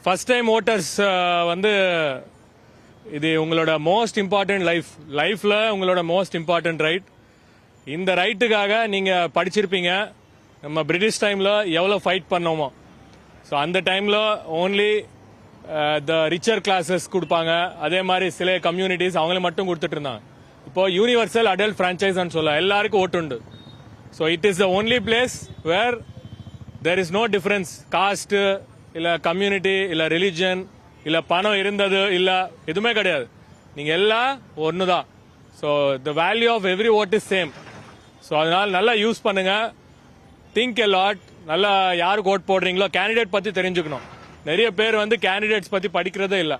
First time voters வந்து இது உங்களோட மோஸ்ட் இம்பார்ட்டன்ட் லைஃப்ல உங்களோட மோஸ்ட் இம்பார்ட்டன்ட் ரைட். இந்த ரைட்டுக்காக நீங்க படிச்சிருப்பீங்க நம்ம பிரிட்டிஷ் டைம்ல எவ்வளவு ஃபைட் பண்ணோமோ. ஸோ அந்த டைம்ல ஓன்லி த ரிச்சர் கிளாஸஸ் கொடுப்பாங்க, அதே மாதிரி சில கம்யூனிட்டிஸ் அவங்கள மட்டும் கொடுத்துட்டு இருந்தாங்க. இப்போ யூனிவர்சல் அடல்ட் பிரான்ச்சைஸ் சொல்ல எல்லாருக்கும் ஓட்டு உண்டு. So it is the only place where there is no difference, caste இல்ல கம்யூனிட்டி இல்ல ரிலிஜன் இல்ல பணம் இருந்தது இல்ல எதுவுமே கிடையாது. நீங்க எல்லாம் ஒண்ணுதான். So the value of every vote is same. So அதனால நல்லா யூஸ் பண்ணுங்க. Think a lot. நல்லா யாருக்கு ஓட் போடுறீங்களோ கேண்டிடேட் பத்தி தெரிஞ்சுக்கணும். நிறைய பேர் வந்து கேண்டிடேட்ஸ் பத்தி படிக்கிறதே இல்லை.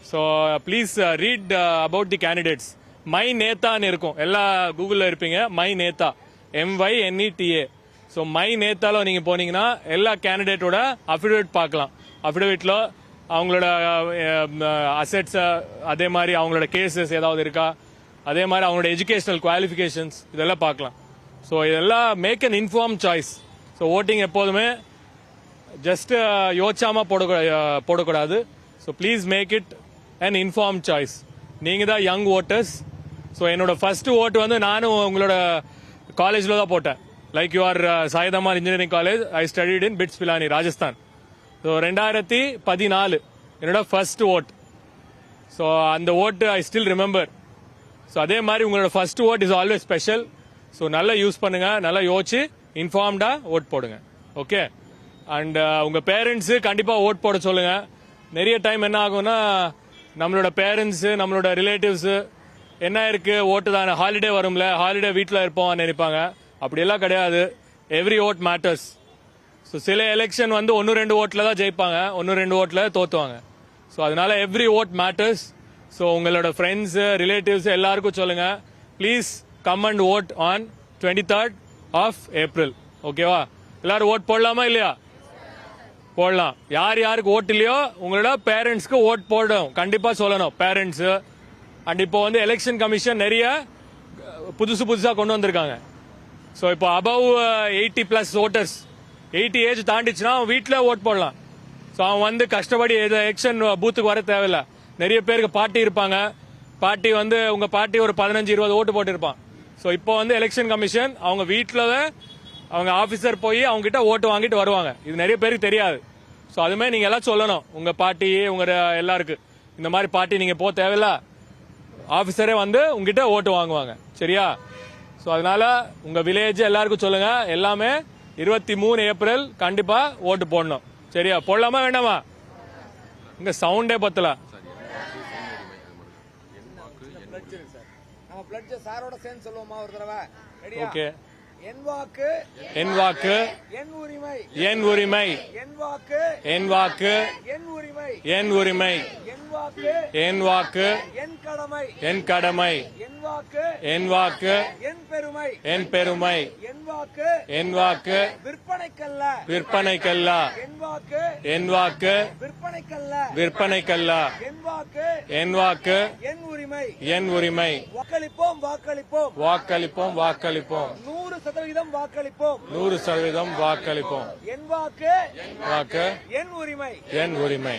So please read about the candidates. My நேதான்னு இருக்கும், எல்லா கூகுளில் இருப்பீங்க. My Neta, MYNETA. So my நேதால நீங்க போனீங்கன்னா எல்லா கேண்டிடேட்டோட அஃபிடவிட் பார்க்கலாம். அஃபிடவிட்ல அவங்களோட அசெட்ஸ், அதே மாதிரி அவங்களோட கேசஸ் ஏதாவது இருக்கா, அதே மாதிரி அவங்களோட எஜுகேஷனல் குவாலிஃபிகேஷன்ஸ் இதெல்லாம் பார்க்கலாம். ஸோ இதெல்லாம் make an inform choice. So voting எப்போதுமே ஜஸ்ட் யோசிச்சாம போடக்கூடாது. So please make it an inform choice. நீங்க தான் யங் ஓட்டர்ஸ். ஸோ என்னோட ஃபர்ஸ்ட் ஓட்டு வந்து நானும் உங்களோட காலேஜில் தான் போட்டேன். லைக் யூஆர் சாயதமார் engineering college. I studied in BITS Pilani, Rajasthan. So 2014 என்னோட ஃபர்ஸ்ட் ஓட். ஸோ அந்த ஓட்டு ஐ ஸ்டில் ரிமெம்பர். ஸோ அதே மாதிரி உங்களோட first vote is always special. So நல்லா யூஸ் பண்ணுங்க, நல்லா யோசிச்சு இன்ஃபார்ம்டா ஓட் போடுங்க. ஓகே. அண்ட் உங்க பேரண்ட்ஸ் கண்டிப்பா ஓட் போட சொல்லுங்க. நிறைய டைம் என்ன ஆகும்னா நம்மளோட பேரண்ட்ஸ் நம்மளோட ரிலேட்டிவ்ஸ் என்ன இருக்கு ஓட்டு தானே, ஹாலிடே வரும்ல, ஹாலிடே வீட்டில் இருப்போம் நினைப்பாங்க. அப்படியெல்லாம் கிடையாது. Every vote matters. ஸோ சில எலெக்ஷன் வந்து 1-2 ஓட்ல தான் ஜெயிப்பாங்க, 1-2 ஓட்ல தோத்துவாங்க. ஸோ அதனால எவ்ரி ஓட் மேட்டர்ஸ். ஸோ உங்களோட ஃப்ரெண்ட்ஸ் ரிலேட்டிவ்ஸ் எல்லாருக்கும் சொல்லுங்க, please come and vote on 23rd of April. ஓகேவா? எல்லாரும் ஓட் போடலாமா இல்லையா? போடலாம். யார் யாருக்கு ஓட் இல்லையோ உங்களோட பேரண்ட்ஸ்க்கு ஓட் போடணும், கண்டிப்பா சொல்லணும் பேரண்ட்ஸ். அண்ட் இப்போ வந்து எலெக்ஷன் கமிஷன் நிறைய புதுசா கொண்டு வந்திருக்காங்க. ஸோ இப்போ அபவ் 80+ ஓட்டர்ஸ், 80 ஏஜ் தாண்டிச்சுன்னா அவன் வீட்டில் ஓட் போடலாம். ஸோ அவன் வந்து கஷ்டப்படி எலெக்ஷன் பூத்துக்கு வர தேவையில்ல. நிறைய பேருக்கு பார்ட்டி இருப்பாங்க. பார்ட்டி வந்து உங்க பார்ட்டி ஒரு 15-20 ஓட்டு போட்டிருப்பான். ஸோ இப்போ வந்து எலெக்ஷன் கமிஷன் அவங்க வீட்டில் அவங்க ஆபீசர் போய் அவங்க கிட்ட ஓட்டு வாங்கிட்டு வருவாங்க. இது நிறைய பேருக்கு தெரியாது. ஸோ அதுமே நீங்க எல்லாம் சொல்லணும் உங்க பார்ட்டி உங்க எல்லாருக்கு. இந்த மாதிரி பார்ட்டி நீங்க போக தேவையில்ல, ஆபீசரே வந்து உங்ககிட்ட ஓட்டு வாங்குவாங்க. சரியா? ஸோ அதனால உங்க வில்லேஜ் எல்லாருக்கும் சொல்லுங்க, எல்லாமே 23 ஏப்ரல் கண்டிப்பா ஓட்டு போடணும். சரியா? போடலாமா வேண்டாமா? இங்க சவுண்டே பத்தல. ஓகே. என் வாக்கு என் உரிமை, என் உரிமை, என் வாக்கு என் உரிமை, என் உரிமை, என் வாக்கு என் கடமை, என் கடமை, என் வாக்கு என் வாக்கு என் பெருமை, என் பெருமை, என் வாக்கு என் வாக்கு விற்பனைக்கல்ல, விற்பனைக்கல்ல, என் வாக்கு என் வாக்கு விற்பனைக்கல்ல, விற்பனைக்கல்ல, என் வாக்கு என் வாக்கு என் உரிமை, என் உரிமை. வாக்களிப்போம் வாக்களிப்போம் வாக்களிப்போம் வாக்களிப்போம். 100% வாக்களிப்போம், 100% வாக்களிப்போம். என் வாக்கு என் உரிமை, என் உரிமை.